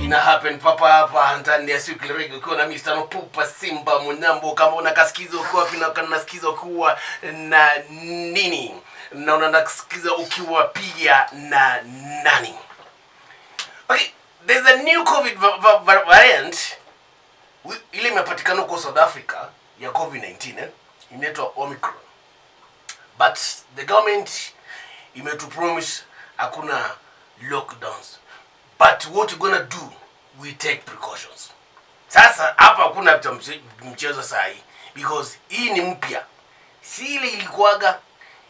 Ina happen papa hapa ndani ya siku leo ukiwa na Mr. Nopupa Simba Munyambo. Kama unakasikiza ukiwa pina kanasikiza ukiwa na nini na unanasikiza ukiwa pia na nani. Okay, there's a new COVID variant ile imepatikana huko South Africa ya COVID-19 inaitwa Omicron. But the government imetupromise hakuna lockdowns. But what we're gonna do, we take precautions. Sasa hapa hakuna mchezo sahi because hii ni mpya. Si ile ilikuwaga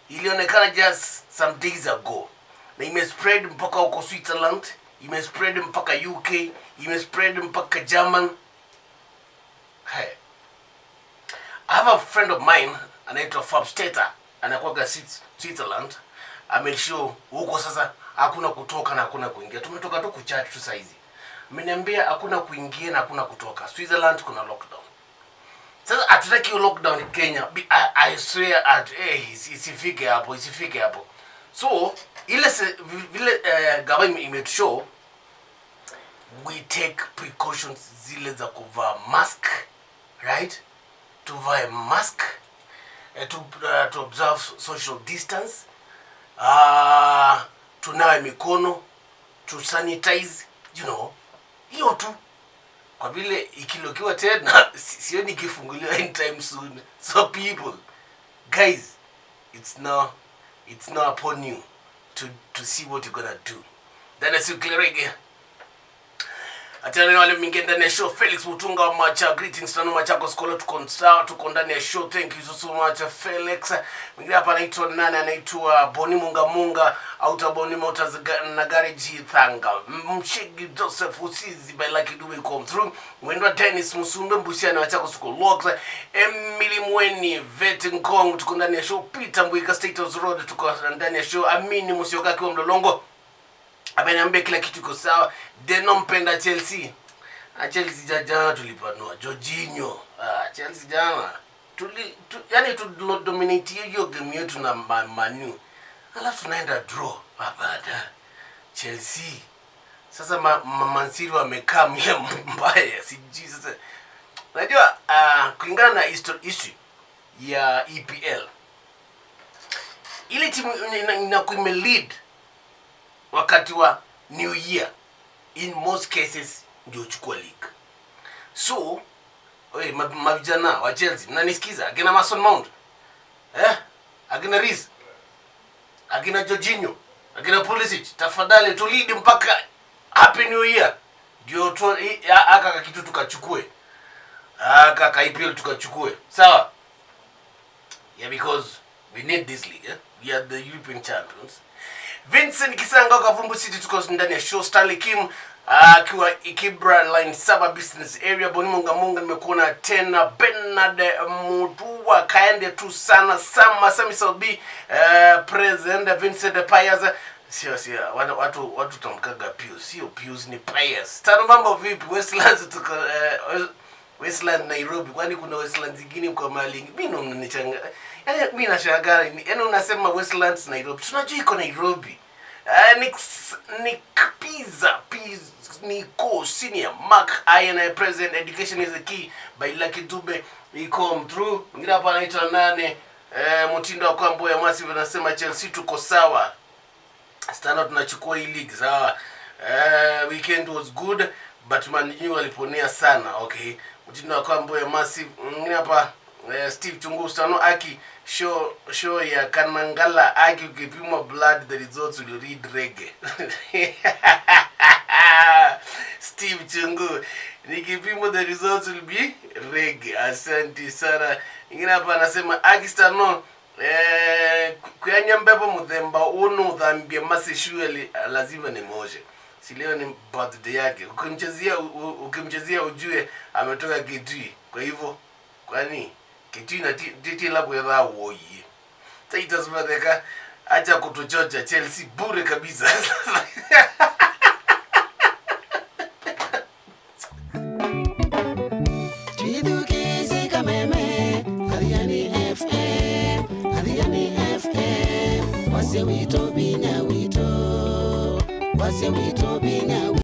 ilionekana just some days ago. Na imespread mpaka huko Switzerland, imespread mpaka UK, imespread mpaka German. Hey. I have a friend of mine anaitwa Fabsteta, anakuwa Switzerland. Ameshow huko sasa hakuna kutoka na hakuna kuingia. Tumetoka tu kuchat tu saizi. Ameniambia hakuna kuingia na hakuna kutoka. Switzerland kuna lockdown. Sasa hatutaki lockdown Kenya. I swear at isifike hapo. So ile vile government imeshow we take precautions zile za kuvaa mask, right? To wear mask, to observe social distance, tunawe mikono, to sanitize, you know, hiyo tu. Kwa vile ikilokiwa tena sioni kifunguliwa anytime soon. So people, guys, it's now upon you to see what you're gonna do. Then as you clear again. Athiani wale mingi ndani ya show. Felix Mutunga wa Macha, greetings tano Machako Skola, tuko ndani ya show. Thank you so much Felix. Mwingine hapa anaitwa nani? Anaitwa Boni Munga auta Boni Motors na garage Thanga. Mshigi Joseph Usizi by Lucky Dube come through. Mwendwa Dennis Musumbe Mbusiana Machako Skola Locks. Emily Mweni Vetin Kong, tuko ndani ya show. Peter Mbwika Status Road, tuko ndani ya show. Amini Musioka kwa Mlolongo ameniambia kila kitu kiko sawa. Deno mpenda Chelsea. Chelsea jana tulipanua Jorginho. Chelsea jana yani tu dominate hiyo game yetu na Manu. Alafu tunaenda draw baada Chelsea. Sasa Man City wamekaa mbaya sijui sasa. Unajua kulingana na history ya EPL, ile timu inakuwa lead wakati wa New Year, in most cases ndio chukua league. So mavijana wa Chelsea mnanisikiza, akina Mason Mount, akina Reece, akina Jorginho, akina Pulisic, tafadhali to lead mpaka happy New Year ndio aka kitu tukachukue, aka IPL tukachukue, sawa? Yeah, because we need this league, we are the European champions. Vincent Kisanga Kavumbu City, tuko ndani ya show. Stanley Kim akiwa Ikibra line 7 business area. Boni Munga nimekuona tena. Bernard Mutua kaende tu sana. Sami Saudi President Vincent Payaza. Sio watu tamkaga Pius, sio Pius ni Pius. Tano mambo vipi? Westlands tuko Westland Nairobi. Kwani kuna Westlands zingine kwa Malingi? Mimi unanichanga. Yaani mimi nashangaa, yaani unasema Westlands Nairobi. Tunajua iko Nairobi. Nick Pizza Nico Senior Mark INI President Education is the key by Lucky Dube. We come through. Mwingine hapa anaitwa nane Mutindo wa Kwambo ya Massive anasema Chelsea tuko sawa. Standard tunachukua hii league sawa. Weekend was good but Man U waliponea sana. Okay. Mutindo wa Kwambo ya Massive. Mwingine hapa Steve Chungu Stano aki show ya Kanangala aki ukipima blood the results will read reggae. Steve Chungu, nikipima the results will be reggae. Asante sana. Ingine hapa anasema aki Stano kuyanya mbepo mudhemba unu udhambia masi shueli lazima ni moje. Si leo ni birthday yake. Ukimchezea ujue ametoka Kitui. Kwa hivyo kwani Kitui na titi labu ya woyi. Taitas mwadeka acha kutuchocha Chelsea bure kabisa. Chidukizi kameme Athiani FM wase wito bina wito, wase wito bina